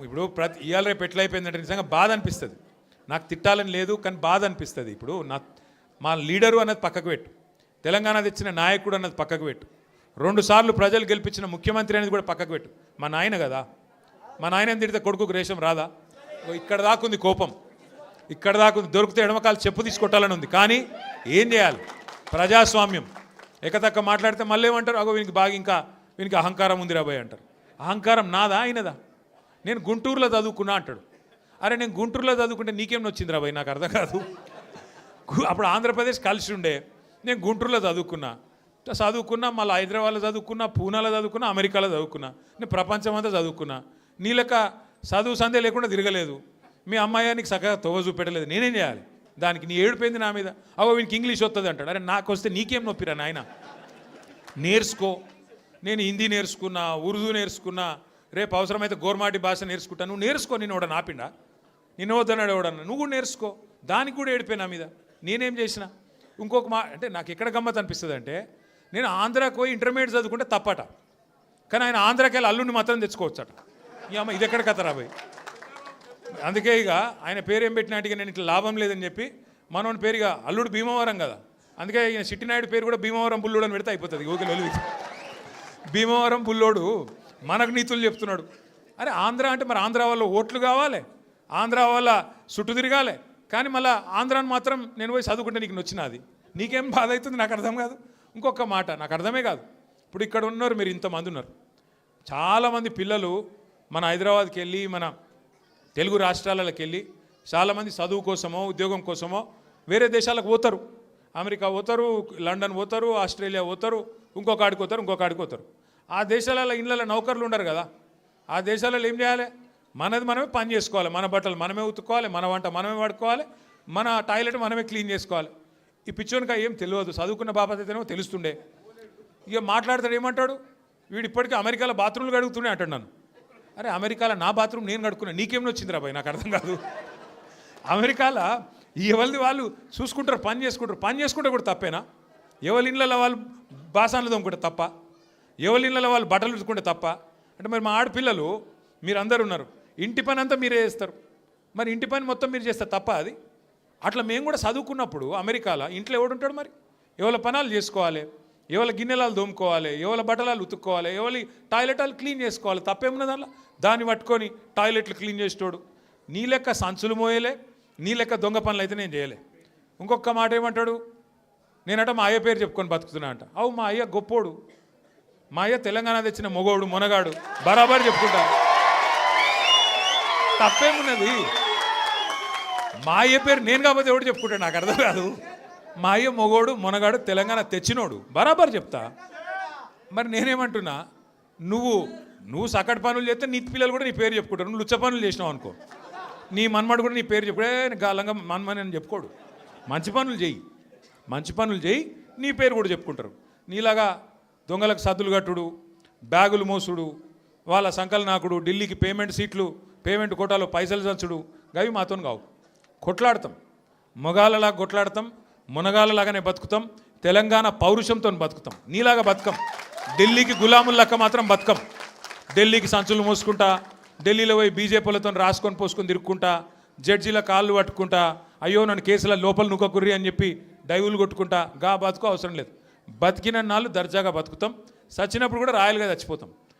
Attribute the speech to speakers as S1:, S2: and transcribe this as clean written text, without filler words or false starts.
S1: ఇప్పుడు ఇవాళ రేపు ఎట్లయిపోయిందంటే నిజంగా బాధ అనిపిస్తుంది. నాకు తిట్టాలని లేదు, కానీ బాధ అనిపిస్తుంది. ఇప్పుడు మా లీడరు అన్నది పక్కకు పెట్టు, తెలంగాణ తెచ్చిన నాయకుడు అన్నది పక్కకు పెట్టు, 2 సార్లు ప్రజలు గెలిపించిన ముఖ్యమంత్రి అనేది కూడా పక్కకు పెట్టు. మా నాయన కదా, మా నాయన తిడితే కొడుకుకు రేషం రాదా? ఇక్కడ దాకుంది కోపం, ఇక్కడ దాకుంది. దొరికితే ఎడమకాలు చెప్పు తీసుకొట్టాలని ఉంది. కానీ ఏం చేయాలి? ప్రజాస్వామ్యం. ఎకతక్క మాట్లాడితే మళ్ళీ ఏమంటారు? అగో వీనికి బాగా ఇంకా వీనికి అహంకారం ఉంది రాబోయ్ అంటారు. అహంకారం నాదా ఆయనదా? నేను గుంటూరులో చదువుకున్నా అంటాడు. అరే నేను గుంటూరులో చదువుకుంటే నీకేం వచ్చింది రాబోయ్? నాకు అర్థం కాదు. అప్పుడు ఆంధ్రప్రదేశ్ కలిసి ఉండే, నేను గుంటూరులో చదువుకున్నా, మళ్ళీ హైదరాబాద్లో చదువుకున్నా, పూనాలో చదువుకున్నా, అమెరికాలో చదువుకున్నా, నేను ప్రపంచం అంతా చదువుకున్నా. నీ లెక్క చదువు సందే లేకుండా తిరగలేదు. మీ అమ్మాయి నీకు చక్కగా తొవ్వ చూపెట్టలేదు. నేనేం చేయాలి దానికి? నీ ఏడిపోయింది నా మీద. అవో వీనికి ఇంగ్లీష్ వస్తుంది అంటాడు. అరే నాకు వస్తే నీకేం నొప్పిరా నాయన? నేర్చుకో. నేను హిందీ నేర్చుకున్నా, ఉర్దూ నేర్చుకున్నా, రేపు అవసరమైతే గోర్మాటి భాష నేర్చుకుంటా. నువ్వు నేర్చుకో. నేను ఎవడ నాపిండా? నేను వద్దన్నాడు ఎవడన్నా? నువ్వు కూడా నేర్చుకో. దానికి కూడా ఏడిపోయి నా మీద. నేనేం చేసిన? ఇంకొక అంటే నాకు ఎక్కడ గమ్మత్ అనిపిస్తుంది అంటే, నేను ఆంధ్రాకి పోయి ఇంటర్మీడియట్ చదువుకుంటే తప్పట, కానీ ఆయన ఆంధ్రాకి వెళ్ళి అల్లుడిని మాత్రం తెచ్చుకోవచ్చట. ఈ అమ్మ ఇది ఎక్కడ కథ రాబోయ్? అందుకే ఇక ఆయన పేరు ఏం పెట్టినట్టుగా నేను ఇట్లా లాభం లేదని చెప్పి మనోని పేరుగా అల్లుడు భీమవరం కదా, అందుకే ఈయన చిట్టినాయుడు పేరు కూడా భీమవరం బుల్లోడు అని పెడితే అయిపోతుంది. ఓకే లొలి భీమవరం బుల్లోడు మనకు నీతులు చెప్తున్నాడు. అరే ఆంధ్ర అంటే మరి ఆంధ్ర వాళ్ళ ఓట్లు కావాలి, ఆంధ్ర వాళ్ళ చుట్టూ తిరగాలి, కానీ మళ్ళీ ఆంధ్రాని మాత్రం నేను పోయి చదువుకుంటే నీకు నచ్చినది. నీకేం బాధ అవుతుంది? నాకు అర్థం కాదు. ఇంకొక మాట నాకు అర్థమే కాదు. ఇప్పుడు ఇక్కడ ఉన్నారు మీరు, ఇంతమంది ఉన్నారు, చాలామంది పిల్లలు మన హైదరాబాద్కి వెళ్ళి, మన తెలుగు రాష్ట్రాలకు వెళ్ళి చాలామంది చదువు కోసమో ఉద్యోగం కోసమో వేరే దేశాలకు పోతారు. అమెరికా పోతారు, లండన్ పోతారు, ఆస్ట్రేలియా పోతారు, ఇంకొక ఆడికి పోతారు. ఆ దేశాలలో ఇళ్ళలో నౌకర్లు ఉండరు కదా. ఆ దేశాలలో ఏం చేయాలి? మనది మనమే పని చేసుకోవాలి, మన బట్టలు మనమే ఉతుక్కోవాలి, మన వంట మనమే వాడుకోవాలి, మన టాయిలెట్ మనమే క్లీన్ చేసుకోవాలి. ఈ పిచ్చోనికా ఏం తెలియదు. చదువుకున్న బాపతేనేమో తెలుస్తుండే. ఇక మాట్లాడతాడు, ఏమంటాడు? వీడు ఇప్పటికీ అమెరికాలో బాత్రూమ్లు కడుగుతూనే అంటాడు నన్ను. అరే అమెరికాలో నా బాత్రూమ్ నేను కడుక్కున్నా, నీకేం వచ్చింది రాబాయ్? నాకు అర్థం కాదు. అమెరికాలో ఎవరిది వాళ్ళు చూసుకుంటారు, పని చేసుకుంటే కూడా తప్పేనా? ఎవరి ఇళ్ళలో వాళ్ళు బాసాన్లు తోముకుంటే తప్ప? ఎవరి ఇళ్ళలో వాళ్ళు బట్టలు ఉతుకుంటే తప్ప? అంటే మరి మా ఆడపిల్లలు మీరందరూ ఉన్నారు, ఇంటి పని అంతా మీరే చేస్తారు, మరి ఇంటి పని మొత్తం మీరు చేస్తారు తప్ప అది? అట్లా మేము కూడా చదువుకున్నప్పుడు అమెరికాలో ఇంట్లో ఎవడుంటాడు? మరి ఎవరి పనాలు చేసుకోవాలి, ఎవరి గిన్నెలాలు దోముకోవాలి, ఎవరి బట్టలాలు ఉతుక్కోవాలి, ఎవరి టాయిలెట్లు క్లీన్ చేసుకోవాలి. తప్పేమున్నది దానిలో? దాన్ని పట్టుకొని టాయిలెట్లు క్లీన్ చేసేటోడు నీ లెక్క సంచులు మోయలే, నీ లెక్క దొంగ పనులు అయితే నేను చేయలే. ఇంకొక మాట ఏమంటాడు? నేనట మా అయ్య పేరు చెప్పుకొని బతుకుతున్నా అంట. అవు మా అయ్య గొప్పోడు, మా అయ్య తెలంగాణ తెచ్చిన మొగోడు మునగాడు, బరాబర్ చెప్పుకుంటా. తప్పేమున్నది? మా అయ్య పేరు నేను కాకపోతే ఎవడు చెప్పుకుంటాడు? నాకు అర్థం కాదు. మా అయ్య మొగోడు మునగాడు తెలంగాణ తెచ్చినోడు, బరాబర్ చెప్తా. మరి నేనేమంటున్నా, నువ్వు సకటి పనులు చేస్తే నీ పిల్లలు కూడా నీ పేరు చెప్పుకుంటారు. నువ్వు లుచ్చ పనులు చేసినావు అనుకో, నీ మన్మడు కూడా నీ పేరు చెప్పుడే గాలంగా మన్మని అని చెప్పుకోడు. మంచి పనులు చేయి, నీ పేరు కూడా చెప్పుకుంటారు. నీలాగా దొంగలకు సద్దులు కట్టుడు, బ్యాగులు మోసుడు, వాళ్ళ సంకల్ నాకుడు, ఢిల్లీకి పేమెంట్ కోటాలో పైసలు చంచుడు, గవి మాతో కావు. కొట్లాడతాం, మొగాళ్ళలాగా కొట్లాడతాం, మునగాళ్ళలాగానే బతుకుతాం, తెలంగాణ పౌరుషంతో బతుకుతాం. నీలాగా బతుకం, ఢిల్లీకి గులాములక్క మాత్రం బతుకం. ఢిల్లీకి సంచులు మోసుకుంటా, ఢిల్లీలో పోయి బీజేపీలతో రాసుకొని పోసుకొని తిరుక్కుంటా, జడ్జీల కాళ్ళు పట్టుకుంటా, అయ్యో నన్ను కేసుల లోపల నుక్కకుర్రి అని చెప్పి డైవులు కొట్టుకుంటా, బతుకు అవసరం లేదు. బతికిన నాళ్ళు దర్జాగా బతుకుతాం, చచ్చినప్పుడు కూడా రాయలుగా చచ్చిపోతాం.